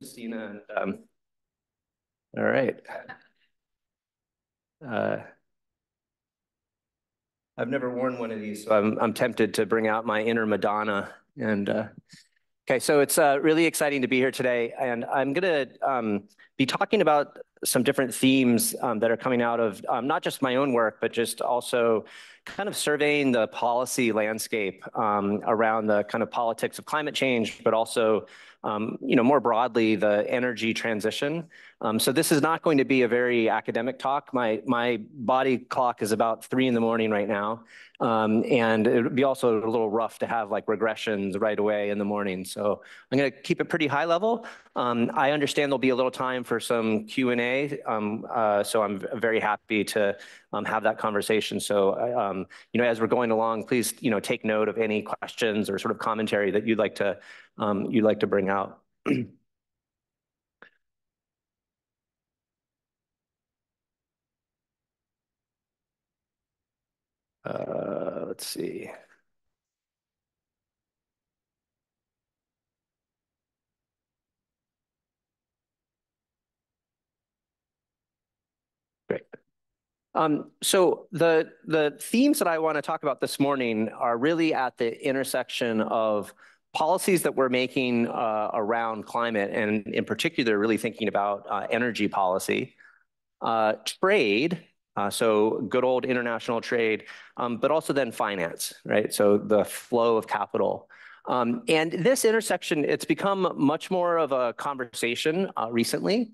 Christina. All right. I've never worn one of these, so I'm tempted to bring out my inner Madonna. And okay, so it's really exciting to be here today, and I'm going to be talking about some different themes that are coming out of not just my own work, but just also kind of surveying the policy landscape around the kind of politics of climate change, but also more broadly, the energy transition. So this is not going to be a very academic talk. My body clock is about 3 in the morning right now. And it would be also a little rough to have like regressions right away in the morning. So I'm going to keep it pretty high level. I understand there'll be a little time for some Q&A. So I'm very happy to have that conversation. So, as we're going along, please, take note of any questions or sort of commentary that you'd like to bring out. Let's see. Great. So the themes that I want to talk about this morning are really at the intersection of policies that we're making around climate, and in particular, really thinking about energy policy, trade, so good old international trade, but also then finance, right? So the flow of capital. And this intersection, it's become much more of a conversation recently.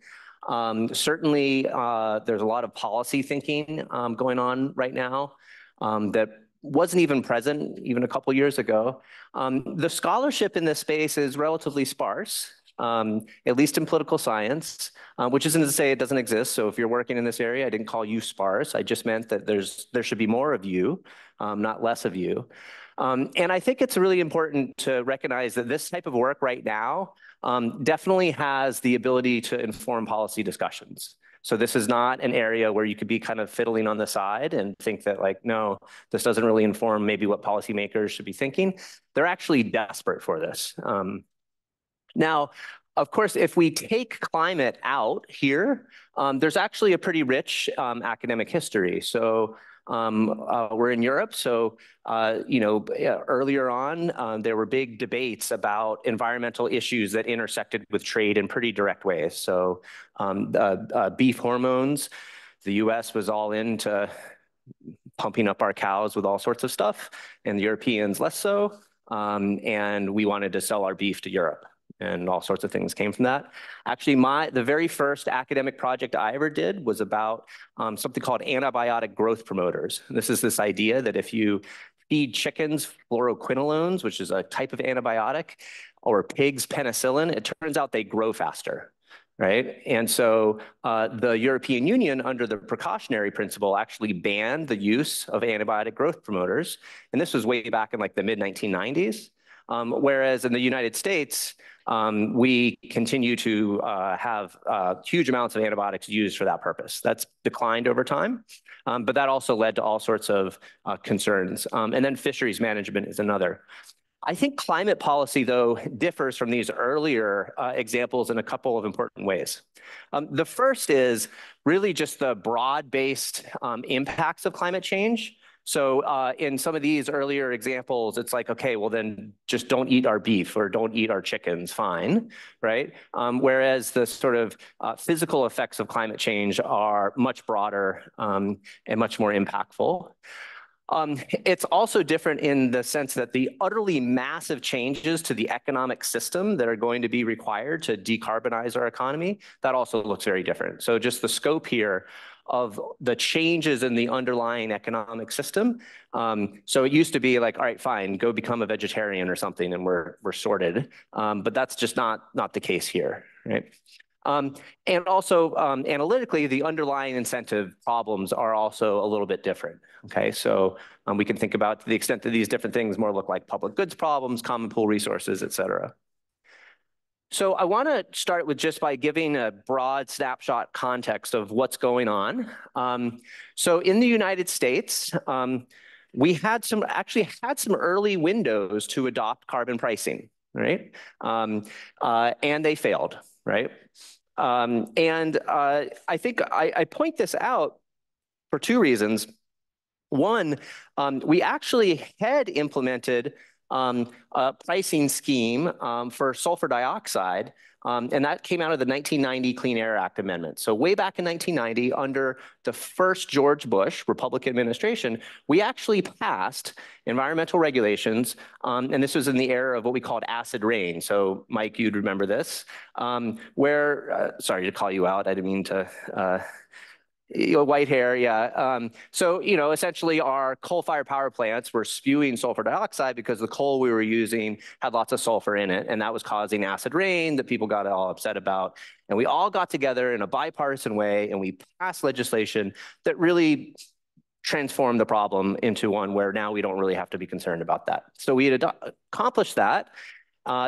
Certainly, there's a lot of policy thinking going on right now that wasn't even present even a couple years ago. The scholarship in this space is relatively sparse, at least in political science, which isn't to say it doesn't exist. So if you're working in this area, I didn't call you sparse. I just meant that there should be more of you, not less of you. And I think it's really important to recognize that this type of work right now definitely has the ability to inform policy discussions. So this is not an area where you could be kind of fiddling on the side and think that like, no, this doesn't really inform maybe what policymakers should be thinking. They're actually desperate for this. Now, of course, if we take climate out here, there's actually a pretty rich academic history. So we're in Europe, so earlier on, there were big debates about environmental issues that intersected with trade in pretty direct ways. So beef hormones, the US was all into pumping up our cows with all sorts of stuff, and the Europeans less so, and we wanted to sell our beef to Europe. And all sorts of things came from that. Actually, the very first academic project I ever did was about something called antibiotic growth promoters. This is this idea that if you feed chickens fluoroquinolones, which is a type of antibiotic, or pigs penicillin, it turns out they grow faster, right? And so the European Union, under the precautionary principle, actually banned the use of antibiotic growth promoters. And this was way back in like the mid-1990s. Whereas in the United States, we continue to have huge amounts of antibiotics used for that purpose. That's declined over time, but that also led to all sorts of concerns. And then fisheries management is another. I think climate policy, though, differs from these earlier examples in a couple of important ways. The first is really just the broad-based impacts of climate change. So in some of these earlier examples, it's like, okay, well then just don't eat our beef or don't eat our chickens, fine, right? Whereas the sort of physical effects of climate change are much broader and much more impactful. It's also different in the sense that the utterly massive changes to the economic system that are going to be required to decarbonize our economy, that also looks very different. So just the scope here of the changes in the underlying economic system. So it used to be like, all right, fine, go become a vegetarian or something and we're sorted. But that's just not the case here, right? And also analytically, the underlying incentive problems are also a little bit different, okay? So we can think about the extent that these different things more look like public goods problems, common pool resources, et cetera. So I want to start with just by giving a broad snapshot context of what's going on. So in the United States, we actually had some early windows to adopt carbon pricing, right? And they failed. right? I think I point this out for two reasons. One, we actually had implemented a pricing scheme for sulfur dioxide, and that came out of the 1990 Clean Air Act amendment. So way back in 1990, under the first George Bush Republican administration, we actually passed environmental regulations, and this was in the era of what we called acid rain. So Mike, you'd remember this, where, sorry to call you out, I didn't mean to, white hair, yeah. So, essentially our coal-fired power plants were spewing sulfur dioxide because the coal we were using had lots of sulfur in it, and that was causing acid rain that people got all upset about. And we all got together in a bipartisan way, and we passed legislation that really transformed the problem into one where now we don't really have to be concerned about that. So we had accomplished that.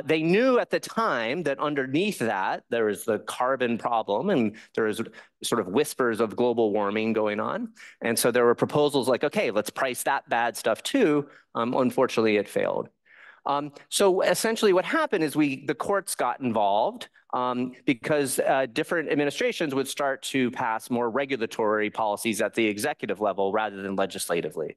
They knew at the time that underneath that, there was the carbon problem and there was sort of whispers of global warming going on. And so there were proposals like, okay, let's price that bad stuff too. Unfortunately, it failed. So essentially what happened is the courts got involved because different administrations would start to pass more regulatory policies at the executive level rather than legislatively.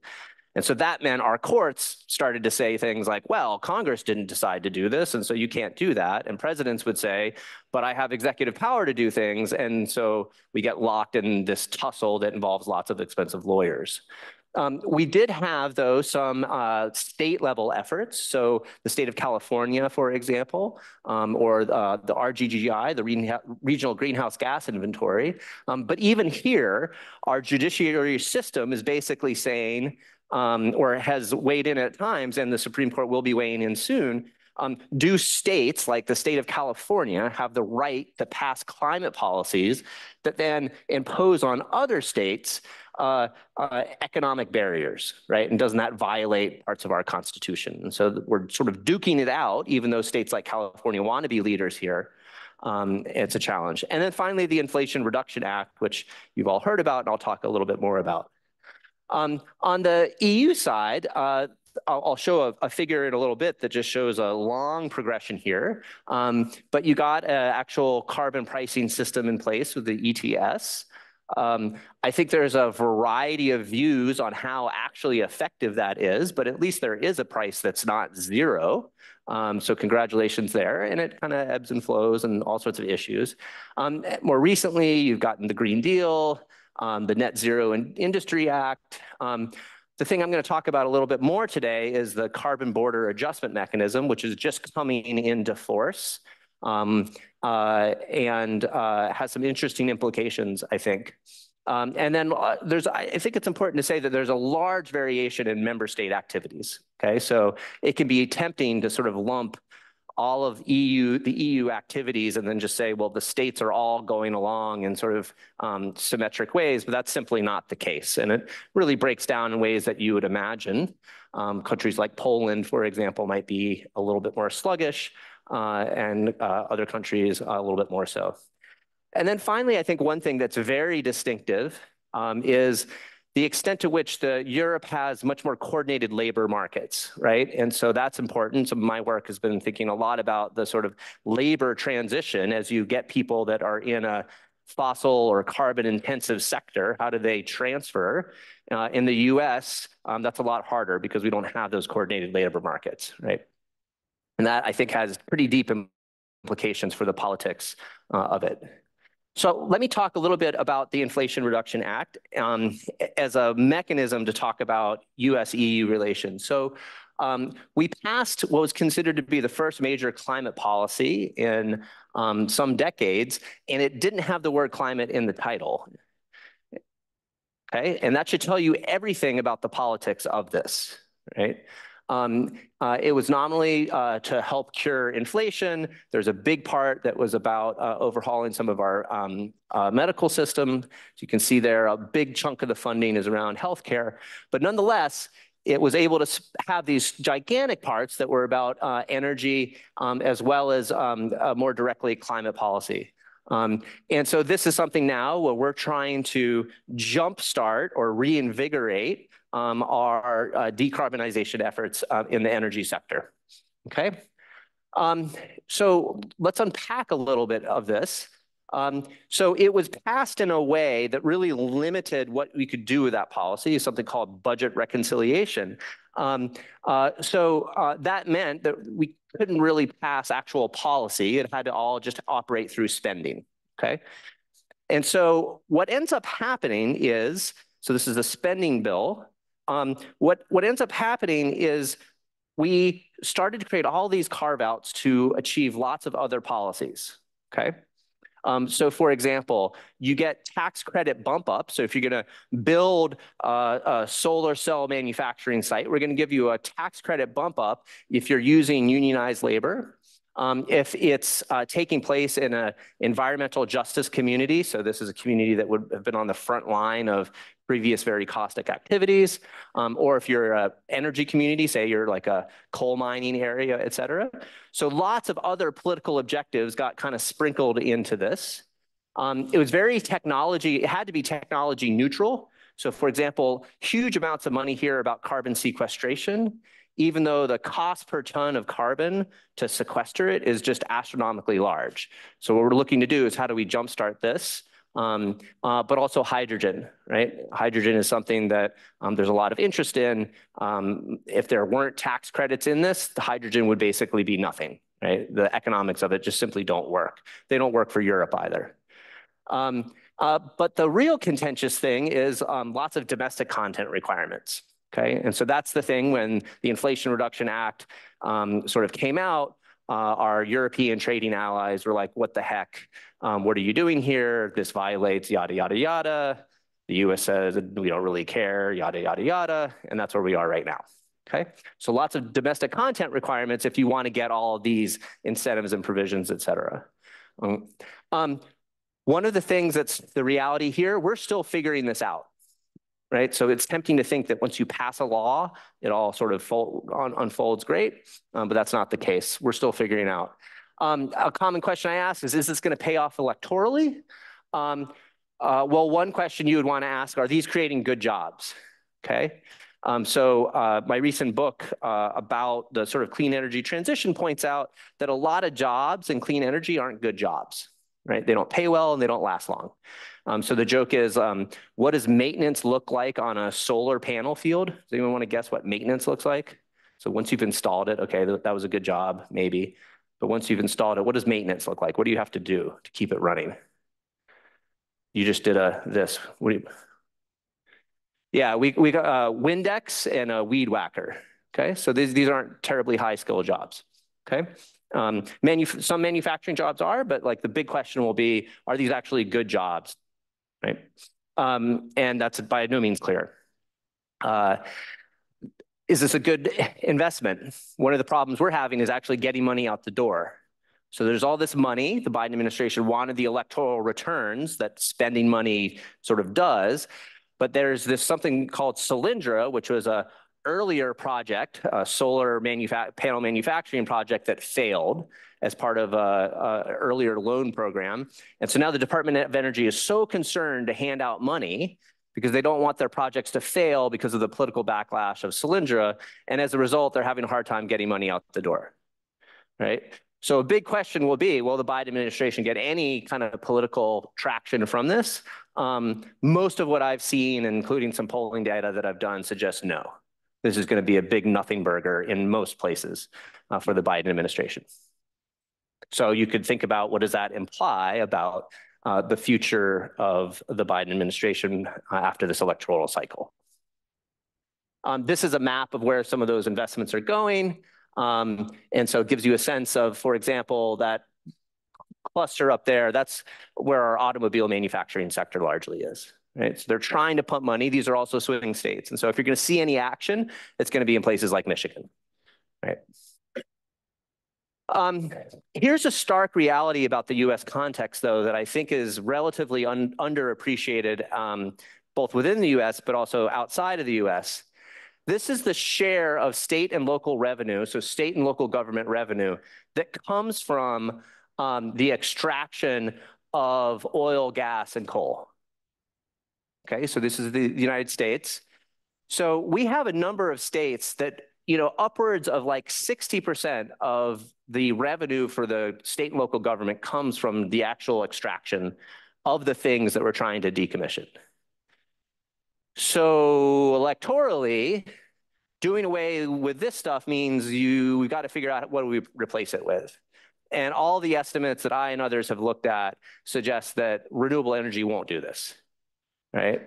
And so that meant our courts started to say things like, well, Congress didn't decide to do this, and so you can't do that. And presidents would say, but I have executive power to do things. And so we get locked in this tussle that involves lots of expensive lawyers. We did have, though, some state-level efforts. So the state of California, for example, or the RGGI, the Regional Greenhouse Gas Inventory. But even here, our judiciary system is basically saying, or has weighed in at times, and the Supreme Court will be weighing in soon, do states like the state of California have the right to pass climate policies that then impose on other states economic barriers, right? And doesn't that violate parts of our Constitution? And so we're sort of duking it out, even though states like California want to be leaders here. It's a challenge. And then finally, the Inflation Reduction Act, which you've all heard about, and I'll talk a little bit more about. On the EU side, I'll show a figure in a little bit that just shows a long progression here. But you got an actual carbon pricing system in place with the ETS. I think there's a variety of views on how actually effective that is, but at least there is a price that's not zero. So congratulations there. And it kind of ebbs and flows and all sorts of issues. More recently, you've gotten the Green Deal, the Net Zero Industry Act. The thing I'm going to talk about a little bit more today is the Carbon Border Adjustment Mechanism, which is just coming into force and has some interesting implications, I think. And then I think it's important to say that there's a large variation in member state activities. Okay, so it can be tempting to sort of lump all of the EU activities and then just say, well, the states are all going along in sort of symmetric ways, but that's simply not the case. And it really breaks down in ways that you would imagine. Countries like Poland, for example, might be a little bit more sluggish, and other countries a little bit more so. And then finally, I think one thing that's very distinctive is the extent to which Europe has much more coordinated labor markets, right? And so that's important. So my work has been thinking a lot about the sort of labor transition as you get people that are in a fossil or carbon intensive sector, how do they transfer? In the US, that's a lot harder because we don't have those coordinated labor markets, right? And that I think has pretty deep implications for the politics of it. So let me talk a little bit about the Inflation Reduction Act as a mechanism to talk about US-EU relations. So we passed what was considered to be the first major climate policy in some decades, and it didn't have the word climate in the title. Okay, and that should tell you everything about the politics of this, right? It was nominally to help cure inflation. There's a big part that was about overhauling some of our medical system. So you can see there, a big chunk of the funding is around healthcare. But nonetheless, it was able to have these gigantic parts that were about energy as well as more directly climate policy. And so this is something now where we're trying to jumpstart or reinvigorate our decarbonization efforts in the energy sector, okay? So let's unpack a little bit of this. So it was passed in a way that really limited what we could do with that policy, something called budget reconciliation. That meant that we couldn't really pass actual policy. It had to all just operate through spending, okay? And so what ends up happening is, so this is a spending bill. What ends up happening is we started to create all these carve-outs to achieve lots of other policies, okay? So for example, you get tax credit bump up. So if you're gonna build a solar cell manufacturing site, we're gonna give you a tax credit bump up if you're using unionized labor. If it's taking place in an environmental justice community, so this is a community that would have been on the front line of previous very caustic activities, or if you're an energy community, say you're like a coal mining area, et cetera. So lots of other political objectives got kind of sprinkled into this. It was very it had to be technology neutral. So for example, huge amounts of money here about carbon sequestration, even though the cost per ton of carbon to sequester it is just astronomically large. So what we're looking to do is how do we jumpstart this? But also hydrogen, right? Hydrogen is something that there's a lot of interest in. If there weren't tax credits in this, the hydrogen would basically be nothing, right? The economics of it just simply don't work. They don't work for Europe either. But the real contentious thing is lots of domestic content requirements, okay? And so that's the thing when the Inflation Reduction Act sort of came out, our European trading allies were like, what the heck? What are you doing here? This violates yada, yada, yada. The US says we don't really care, yada, yada, yada. And that's where we are right now. Okay, so lots of domestic content requirements if you want to get all of these incentives and provisions, et cetera. One of the things that's the reality here, we're still figuring this out. Right? So it's tempting to think that once you pass a law, it all sort of unfolds great, but that's not the case. We're still figuring out. A common question I ask is this going to pay off electorally? Well, one question you would want to ask, are these creating good jobs? Okay. My recent book about the sort of clean energy transition points out that a lot of jobs in clean energy aren't good jobs, right? They don't pay well and they don't last long. So the joke is, what does maintenance look like on a solar panel field? Does anyone want to guess what maintenance looks like? So once you've installed it, okay, that was a good job, maybe. But once you've installed it, what does maintenance look like? What do you have to do to keep it running? You just did this. Yeah, we got a Windex and a weed whacker. Okay, so these aren't terribly high skill jobs. Okay, some manufacturing jobs are, but like the big question will be, are these actually good jobs? Right? And that's by no means clear. Is this a good investment? One of the problems we're having is actually getting money out the door. So there's all this money. The Biden administration wanted the electoral returns that spending money sort of does. But there's this something called Solyndra, which was a earlier project, a solar panel manufacturing project that failed as part of a earlier loan program. And so now the Department of Energy is so concerned to hand out money because they don't want their projects to fail because of the political backlash of Solyndra. And as a result, they're having a hard time getting money out the door, right? So a big question will be, will the Biden administration get any kind of political traction from this? Most of what I've seen, including some polling data that I've done, suggests no. This is going to be a big nothing burger in most places for the Biden administration. So you could think about what does that imply about the future of the Biden administration after this electoral cycle. This is a map of where some of those investments are going. And so it gives you a sense of, for example, that cluster up there, that's where our automobile manufacturing sector largely is. Right? So they're trying to pump money. These are also swing states. And so if you're going to see any action, it's going to be in places like Michigan. Right? Here's a stark reality about the US context, though, that I think is relatively underappreciated, both within the US, but also outside of the US. This is the share of state and local revenue, so state and local government revenue, that comes from the extraction of oil, gas, and coal. Okay, so this is the United States. So we have a number of states that, upwards of like 60% of the revenue for the state and local government comes from the actual extraction of the things that we're trying to decommission. So electorally, doing away with this stuff means we've got to figure out what do we replace it with. And all the estimates that I and others have looked at suggest that renewable energy won't do this, right?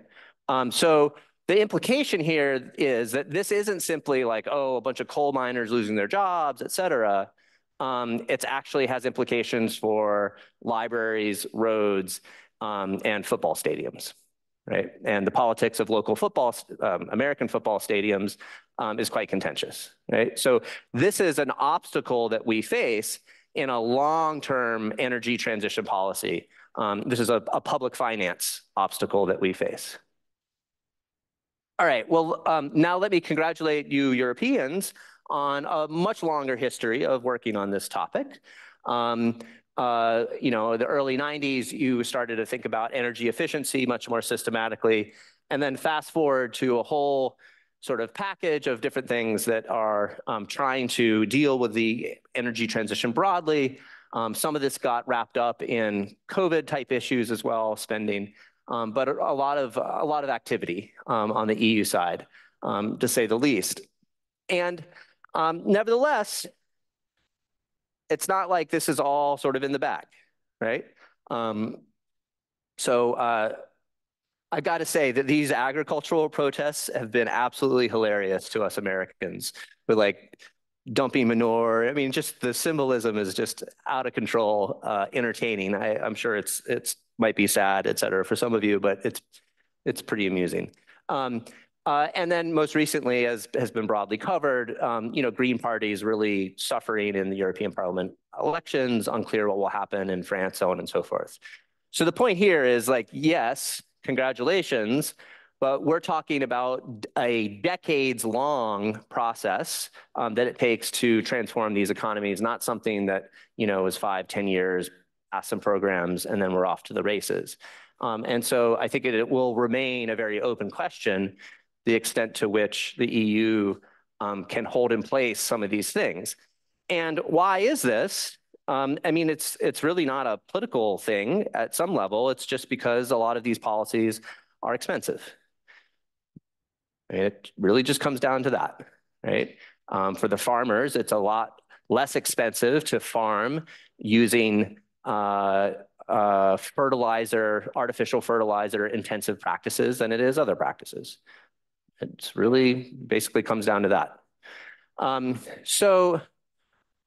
So the implication here is that this isn't simply like, oh, a bunch of coal miners losing their jobs, et cetera. It actually has implications for libraries, roads, and football stadiums, right? And the politics of local football, American football stadiums is quite contentious, right? So this is an obstacle that we face in a long-term energy transition policy. This is a public finance obstacle that we face. All right, well, now let me congratulate you Europeans on a much longer history of working on this topic. The early 90s, you started to think about energy efficiency much more systematically, and then fast forward to a whole sort of package of different things that are trying to deal with the energy transition broadly. Some of this got wrapped up in COVID type issues as well, spending, but a lot of activity on the EU side, to say the least. And nevertheless, it's not like this is all sort of in the bag, right? I've got to say that these agricultural protests have been absolutely hilarious to us Americans, with like dumping manure. I mean, just the symbolism is just out of control, entertaining. I'm sure it's might be sad, et cetera, for some of you, but it's pretty amusing. And then most recently, as has been broadly covered, Green Party is really suffering in the European Parliament elections, unclear what will happen in France, so on and so forth. So the point here is like, yes, congratulations, but we're talking about a decades-long process that it takes to transform these economies, not something that, is 5, 10 years, pass some programs, and then we're off to the races. And so I think it will remain a very open question, the extent to which the EU can hold in place some of these things. And why is this? I mean, it's really not a political thing at some level. It's just because a lot of these policies are expensive. It really just comes down to that, right? For the farmers, it's a lot less expensive to farm using artificial fertilizer intensive practices than it is other practices. It really basically comes down to that. So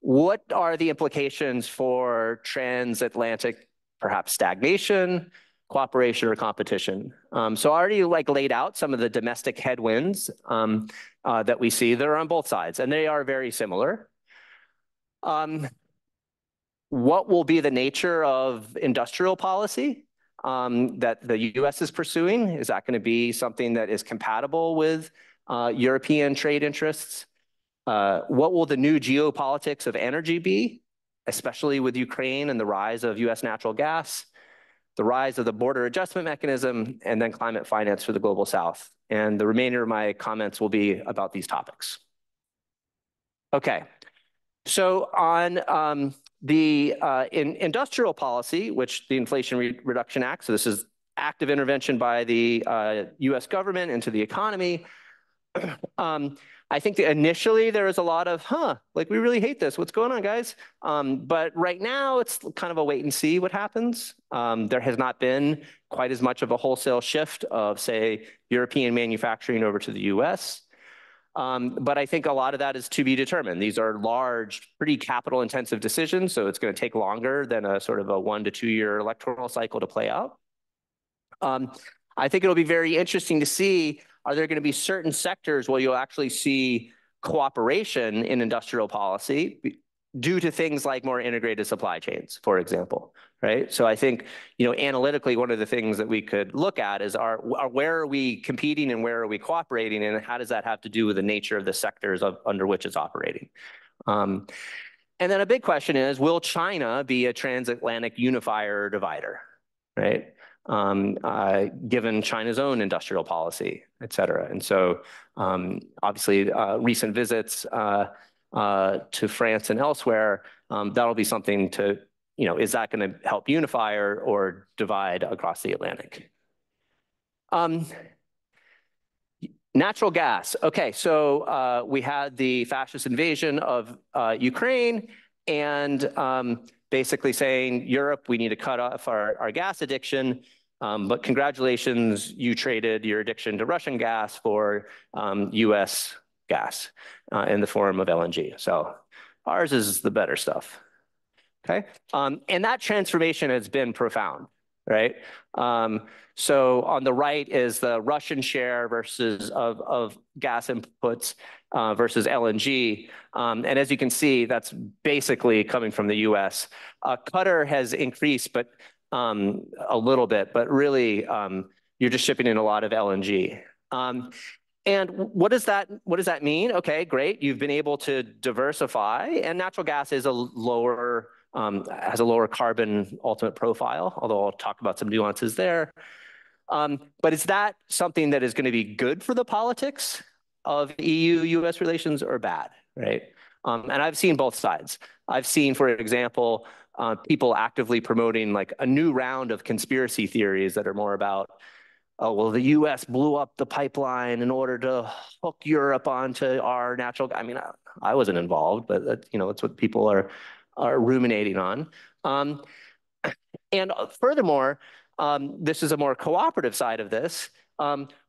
what are the implications for transatlantic, perhaps stagnation, cooperation, or competition? So I already laid out some of the domestic headwinds that we see that are on both sides, and they are very similar. What will be the nature of industrial policy that the US is pursuing? Is that going to be something that is compatible with European trade interests? What will the new geopolitics of energy be, especially with Ukraine and the rise of US natural gas, the rise of the border adjustment mechanism, and then climate finance for the global South? And the remainder of my comments will be about these topics. Okay, so on in industrial policy, which the Inflation Reduction Act, so this is active intervention by the US government into the economy. I think that initially there was a lot of, we really hate this. What's going on, guys? But right now it's kind of a wait and see what happens. There has not been quite as much of a wholesale shift of, say, European manufacturing over to the US. But I think a lot of that is to be determined. These are large, pretty capital intensive decisions. So it's going to take longer than a sort of a 1 to 2 year electoral cycle to play out. I think it'll be very interesting to see, are there going to be certain sectors where you'll actually see cooperation in industrial policy due to things like more integrated supply chains, for example, right? So I think, analytically, one of the things that we could look at is where are we competing and where are we cooperating, and how does that have to do with the nature of the sectors under which it's operating? And then a big question is, will China be a transatlantic unifier or divider, right? Given China's own industrial policy, et cetera. And so obviously recent visits to France and elsewhere That'll be something to, is that going to help unify or divide across the Atlantic? Natural gas. Okay, so we had the fascist invasion of Ukraine, and basically saying, Europe, we need to cut off our gas addiction. But congratulations, you traded your addiction to Russian gas for US gas in the form of LNG. So ours is the better stuff. Okay, and that transformation has been profound, right? So on the right is the Russian share versus of gas inputs versus LNG. And as you can see, that's basically coming from the US. Qatar has increased, but a little bit, but really you're just shipping in a lot of LNG. And what does that mean? Okay, great. You've been able to diversify, and natural gas is has a lower carbon ultimate profile, although I'll talk about some nuances there. But is that something that is going to be good for the politics of EU-US relations or bad, right? And I've seen both sides. I've seen, for example, people actively promoting like a new round of conspiracy theories that are more about, oh, well, the US blew up the pipeline in order to hook Europe onto our natural. I mean, I wasn't involved, but that's what people are ruminating on. And furthermore, this is a more cooperative side of this.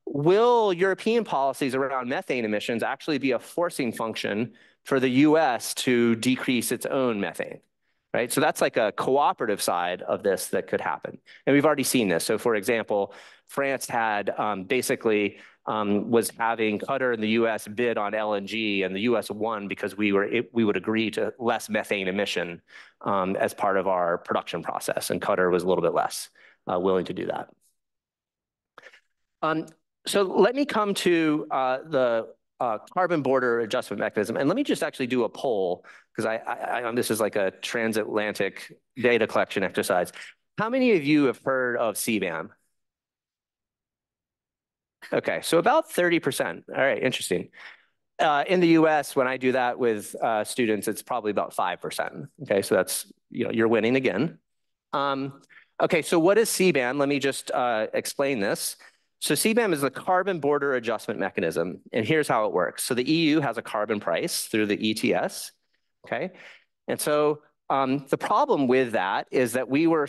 Will European policies around methane emissions actually be a forcing function for the US to decrease its own methane? Right, so that's like a cooperative side of this that could happen. And we've already seen this. So for example, France had basically was having Qatar and the US bid on LNG, and the US won because we would agree to less methane emission as part of our production process, and Qatar was a little bit less willing to do that. So let me come to the carbon border adjustment mechanism, and let me just actually do a poll, because this is like a transatlantic data collection exercise. How many of you have heard of CBAM? Okay, so about 30%. All right, interesting. In the US, when I do that with students, it's probably about 5%. Okay, so that's, you're winning again. Okay, so what is CBAM? Let me just explain this. So CBAM is the carbon border adjustment mechanism, and here's how it works. So the EU has a carbon price through the ETS, okay? And so the problem with that is that we were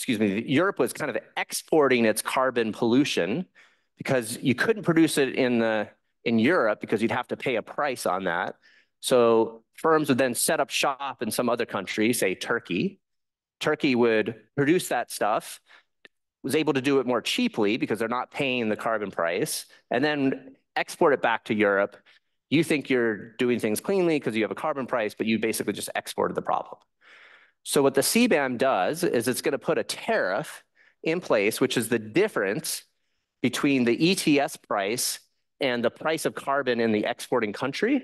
Europe was kind of exporting its carbon pollution because you couldn't produce it in Europe because you'd have to pay a price on that. So firms would then set up shop in some other country, say Turkey. Turkey would produce that stuff, was able to do it more cheaply because they're not paying the carbon price, and then export it back to Europe. You think you're doing things cleanly because you have a carbon price, but you basically just exported the problem. So what the CBAM does is it's going to put a tariff in place, which is the difference between the ETS price and the price of carbon in the exporting country,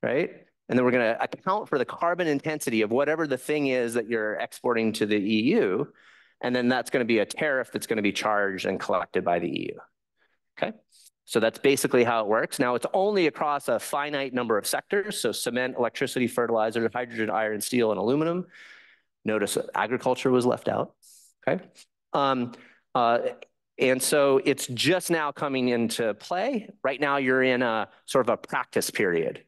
right? And then we're going to account for the carbon intensity of whatever the thing is that you're exporting to the EU. And then that's going to be a tariff that's going to be charged and collected by the EU. Okay, so that's basically how it works. Now, it's only across a finite number of sectors. So cement, electricity, fertilizer, hydrogen, iron, steel, and aluminum. Notice agriculture was left out. Okay. And so it's just now coming into play. Right now, you're in a sort of a practice period.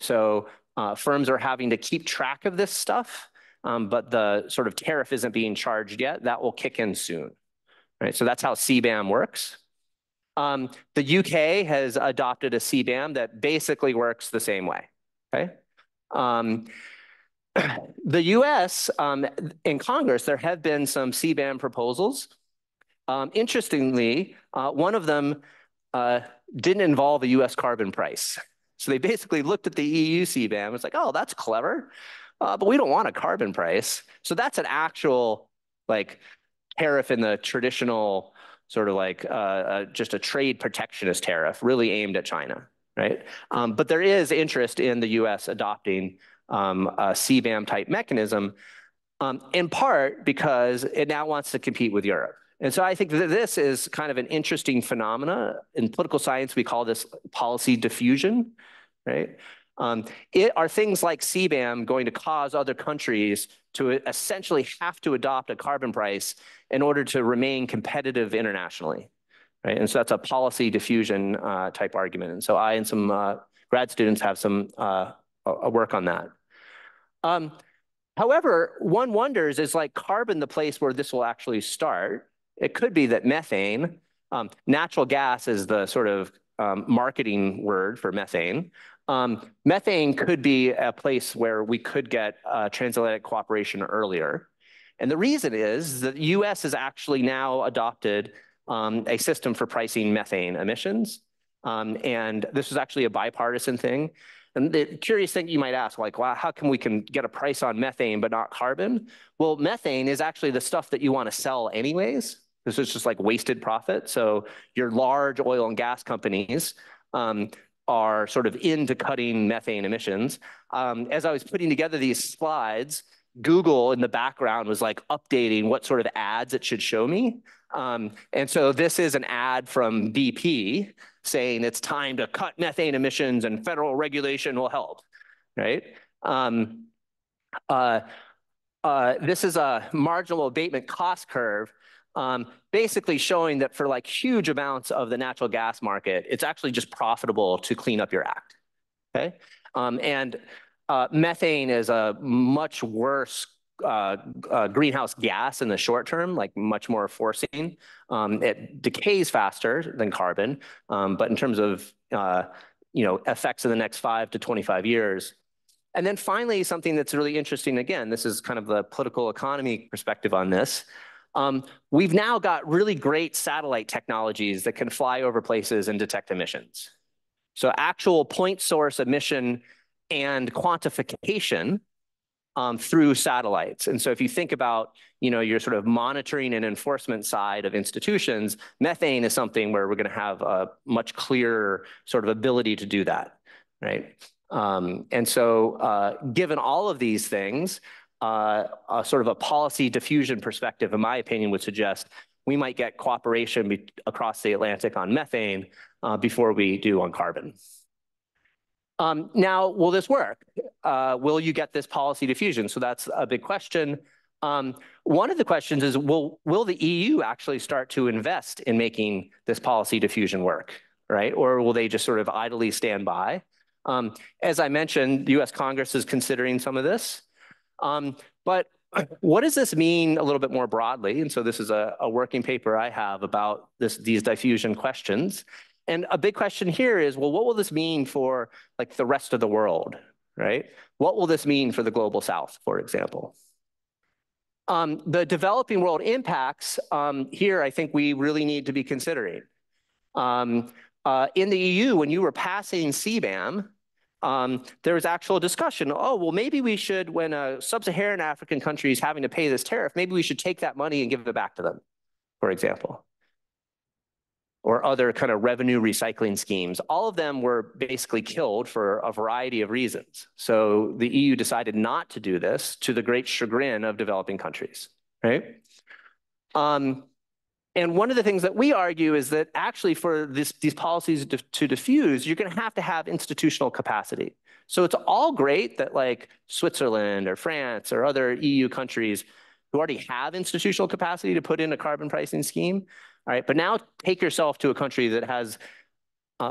So firms are having to keep track of this stuff. But the sort of tariff isn't being charged yet. That will kick in soon, right? So that's how CBAM works. The UK has adopted a CBAM that basically works the same way, okay? The US, in Congress, there have been some CBAM proposals. Interestingly, one of them didn't involve a US carbon price. So they basically looked at the EU CBAM. It's like, oh, that's clever. But we don't want a carbon price. So that's an actual tariff in the traditional sort of just a trade protectionist tariff really aimed at China, right? But there is interest in the US adopting a CBAM type mechanism, in part because it now wants to compete with Europe. And so I think that this is kind of an interesting phenomena. In political science, we call this policy diffusion, right? Are things like CBAM going to cause other countries to essentially have to adopt a carbon price in order to remain competitive internationally? Right? And so that's a policy diffusion type argument. And so I and some grad students have some work on that. However, one wonders, is like carbon the place where this will actually start? It could be that methane, natural gas is the sort of marketing word for methane. Methane could be a place where we could get transatlantic cooperation earlier. And the reason is that the US has actually now adopted a system for pricing methane emissions. And this is actually a bipartisan thing. And the curious thing you might ask, like, well, how come we can get a price on methane but not carbon? Well, methane is actually the stuff that you want to sell anyways. This is just like wasted profit. So your large oil and gas companies are sort of into cutting methane emissions. As I was putting together these slides, Google in the background was like updating what sort of ads it should show me. And so this is an ad from BP saying it's time to cut methane emissions and federal regulation will help, right? This is a marginal abatement cost curve, basically showing that for like huge amounts of the natural gas market, it's actually just profitable to clean up your act, okay? Methane is a much worse greenhouse gas in the short term, like much more forcing. It decays faster than carbon, but in terms of effects in the next 5 to 25 years. And then finally, something that's really interesting, again, this is kind of the political economy perspective on this. We've now got really great satellite technologies that can fly over places and detect emissions. So actual point source emission and quantification through satellites. And so if you think about, your sort of monitoring and enforcement side of institutions, methane is something where we're going to have a much clearer sort of ability to do that, right? And so given all of these things, sort of a policy diffusion perspective, in my opinion, would suggest we might get cooperation across the Atlantic on methane before we do on carbon. Now, will this work? Will you get this policy diffusion? So that's a big question. One of the questions is, will the EU actually start to invest in making this policy diffusion work, right? Or will they just sort of idly stand by? As I mentioned, the US Congress is considering some of this. But what does this mean a little bit more broadly? And so this is a working paper I have about these diffusion questions. And a big question here is, well, what will this mean for like the rest of the world, right? What will this mean for the global South, for example? The developing world impacts here, I think we really need to be considering. In the EU, when you were passing CBAM, there was actual discussion. Oh, well, maybe we should, when a sub-Saharan African country is having to pay this tariff, maybe we should take that money and give it back to them, for example. Or other kind of revenue recycling schemes. All of them were basically killed for a variety of reasons. So the EU decided not to do this, to the great chagrin of developing countries, right? And one of the things that we argue is that actually for these policies to diffuse, you're going to have institutional capacity. So it's all great that like Switzerland or France or other EU countries who already have institutional capacity to put in a carbon pricing scheme. All right, but now take yourself to a country that has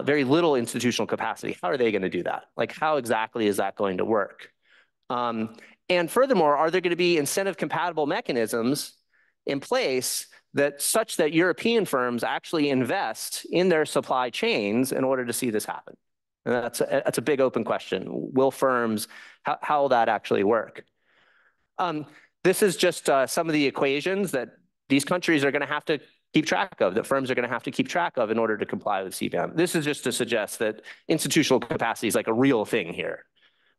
very little institutional capacity. How are they going to do that? Like, how exactly is that going to work? And furthermore, are there going to be incentive compatible mechanisms in place such that European firms actually invest in their supply chains in order to see this happen? And that's a big open question. Will firms, how will that actually work? This is just some of the equations that these countries are going to have to keep track of, that firms are going to have to keep track of in order to comply with CBAM. This is just to suggest that institutional capacity is like a real thing here,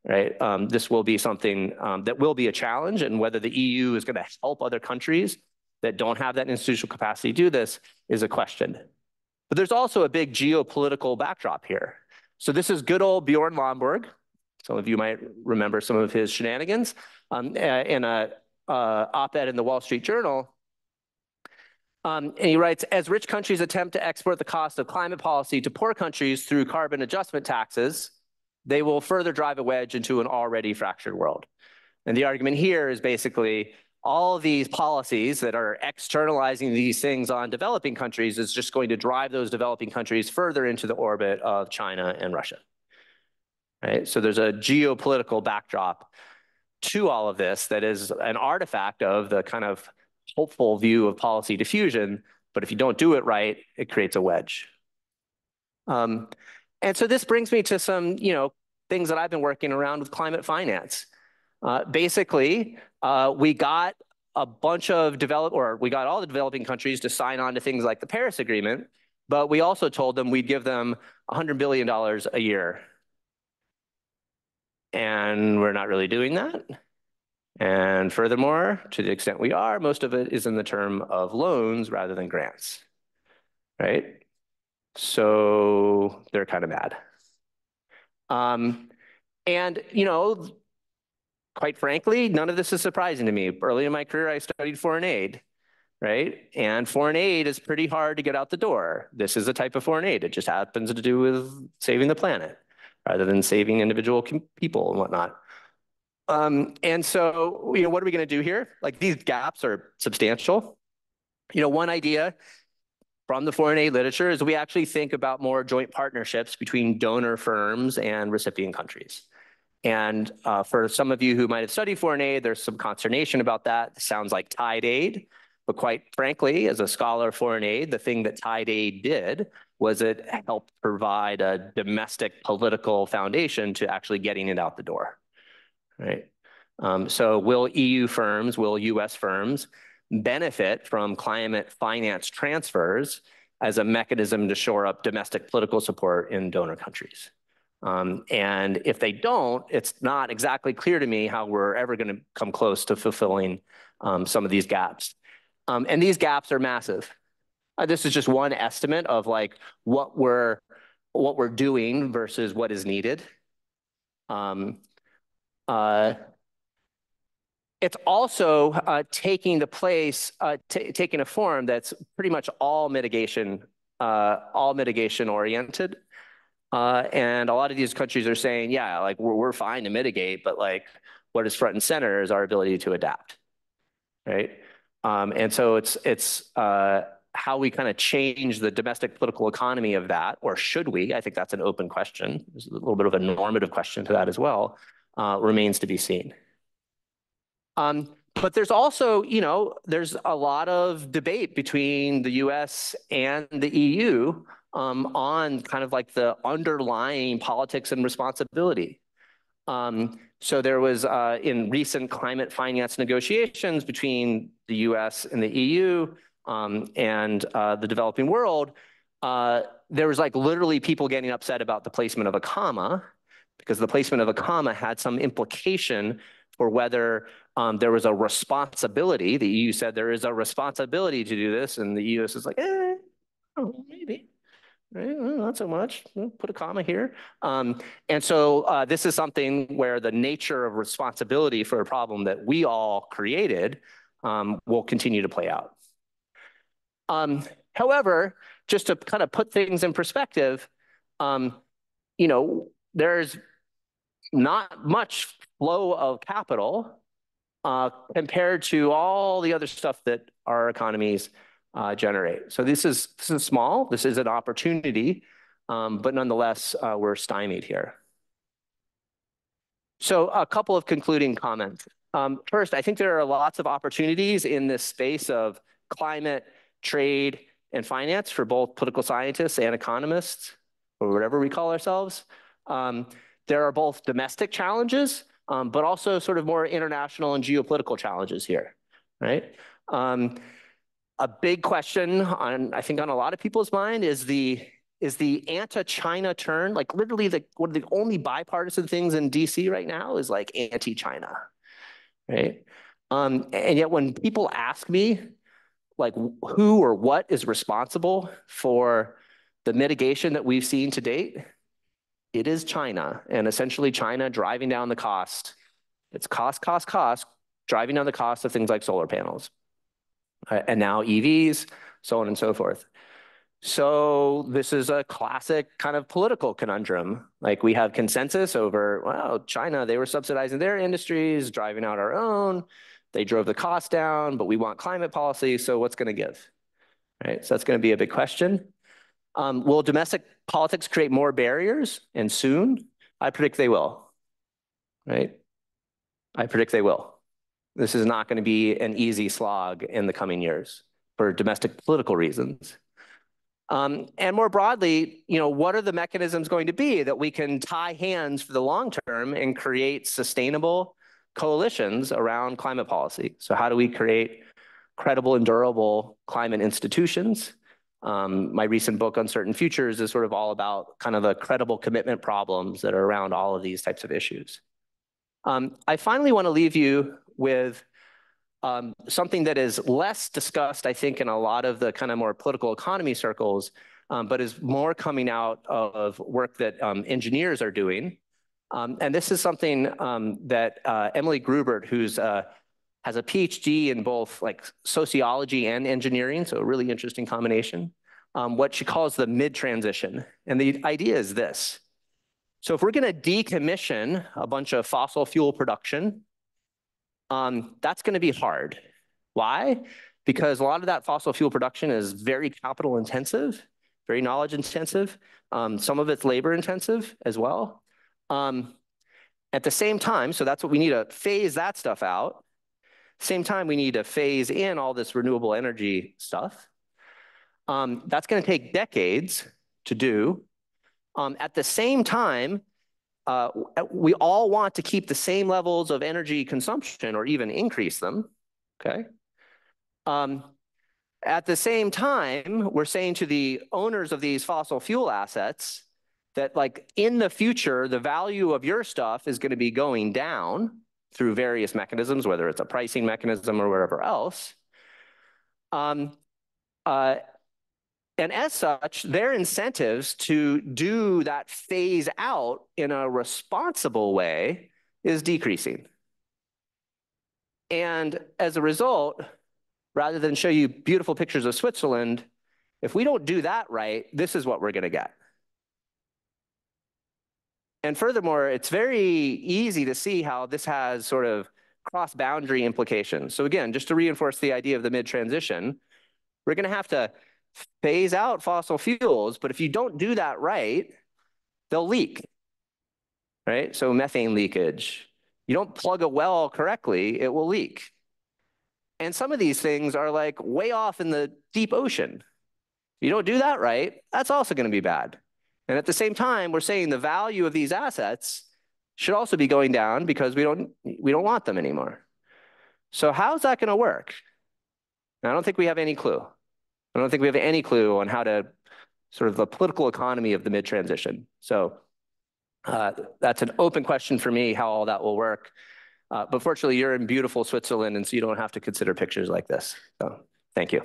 right? This will be something that will be a challenge, and whether the EU is going to help other countries that don't have that institutional capacity do this is a question. But there's also a big geopolitical backdrop here. So this is good old Bjorn Lomborg. Some of you might remember some of his shenanigans in an op-ed in the Wall Street Journal. And he writes, as rich countries attempt to export the cost of climate policy to poor countries through carbon adjustment taxes, they will further drive a wedge into an already fractured world. And the argument here is basically all of these policies that are externalizing these things on developing countries is just going to drive those developing countries further into the orbit of China and Russia. Right? So there's a geopolitical backdrop to all of this that is an artifact of the kind of hopeful view of policy diffusion, but if you don't do it right, it creates a wedge. And so this brings me to some, things that I've been working around with climate finance. Basically, we got a bunch of we got all the developing countries to sign on to things like the Paris Agreement, but we also told them we'd give them $100 billion a year. And we're not really doing that. And furthermore, to the extent we are, most of it is in the term of loans rather than grants, right? So they're kind of mad. And, quite frankly, none of this is surprising to me. Early in my career, I studied foreign aid, right? And foreign aid is pretty hard to get out the door. This is a type of foreign aid. It just happens to do with saving the planet rather than saving individual people and whatnot. And so, what are we going to do here? Like, these gaps are substantial. One idea from the foreign aid literature is we actually think about more joint partnerships between donor firms and recipient countries. And for some of you who might have studied foreign aid, there's some consternation about that. It sounds like tied aid. But quite frankly, as a scholar of foreign aid, the thing that tied aid did was it helped provide a domestic political foundation to actually getting it out the door, right? So will US firms benefit from climate finance transfers as a mechanism to shore up domestic political support in donor countries? And if they don't, it's not exactly clear to me how we're ever going to come close to fulfilling some of these gaps. And these gaps are massive. This is just one estimate of like what we're doing versus what is needed. It's also taking a form that's pretty much all mitigation oriented. And a lot of these countries are saying, yeah, like we're fine to mitigate, but like what is front and center is our ability to adapt, right? And so it's how we kind of change the domestic political economy of that, or should we? I think that's an open question. There's a little bit of a normative question to that as well, remains to be seen. But there's also, there's a lot of debate between the US and the EU on kind of like the underlying politics and responsibility. So there was in recent climate finance negotiations between the US and the EU and the developing world, there was like literally people getting upset about the placement of a comma, because the placement of a comma had some implication for whether there was a responsibility. The EU said there is a responsibility to do this, and the US is like, maybe. Right? Well, not so much. We'll put a comma here. And so this is something where the nature of responsibility for a problem that we all created will continue to play out. However, just to kind of put things in perspective, there's not much flow of capital compared to all the other stuff that our economies generate. So this is small. This is an opportunity, but nonetheless, we're stymied here. So a couple of concluding comments. First, I think there are lots of opportunities in this space of climate, trade, and finance for both political scientists and economists, or whatever we call ourselves. There are both domestic challenges, but also sort of more international and geopolitical challenges here, right? A big question I think on a lot of people's mind is the anti-China turn. Like literally one of the only bipartisan things in DC right now is like anti-China, right? And yet when people ask me like who or what is responsible for the mitigation that we've seen to date, it is China, and essentially China driving down the cost. It's cost, driving down the cost of things like solar panels. And now EVs, so on and so forth. So this is a classic kind of political conundrum. Like we have consensus over, well, China, they were subsidizing their industries, driving out our own. They drove the cost down, but we want climate policy, so what's going to give? Right? So that's going to be a big question. Will domestic politics create more barriers, and soon? I predict they will. Right? I predict they will. This is not going to be an easy slog in the coming years for domestic political reasons. And more broadly, what are the mechanisms going to be that we can tie hands for the long term and create sustainable coalitions around climate policy? So how do we create credible and durable climate institutions? My recent book, Uncertain Futures, is sort of all about kind of the credible commitment problems that are around all of these types of issues. I finally want to leave you with something that is less discussed, I think, in a lot of the kind of more political economy circles, but is more coming out of work that engineers are doing. And this is something that Emily Grubert, who's has a PhD in both like sociology and engineering, so a really interesting combination, what she calls the mid-transition. And the idea is this. So if we're going to decommission a bunch of fossil fuel production, that's going to be hard. Why? Because a lot of that fossil fuel production is very capital intensive, very knowledge intensive. Some of it's labor intensive as well. At the same time, so that's what we need to phase that stuff out. Same time, we need to phase in all this renewable energy stuff. That's going to take decades to do. At the same time, we all want to keep the same levels of energy consumption or even increase them, okay? At the same time, we're saying to the owners of these fossil fuel assets that like in the future, the value of your stuff is going to be going down through various mechanisms, whether it's a pricing mechanism or whatever else. And as such, their incentives to do that phase out in a responsible way is decreasing. And as a result, rather than show you beautiful pictures of Switzerland, if we don't do that right, this is what we're going to get. And furthermore, it's very easy to see how this has sort of cross-boundary implications. So again, just to reinforce the idea of the mid-transition, we're going to have to phase out fossil fuels, but if you don't do that right, they'll leak, right? So methane leakage. You don't plug a well correctly, it will leak. And some of these things are like way off in the deep ocean. You don't do that right, that's also going to be bad. And at the same time, we're saying the value of these assets should also be going down because we don't want them anymore. So how's that going to work? I don't think we have any clue. I don't think we have any clue on how to sort of the political economy of the mid-transition. So that's an open question for me, how all that will work. But fortunately, you're in beautiful Switzerland, and so you don't have to consider pictures like this. So thank you.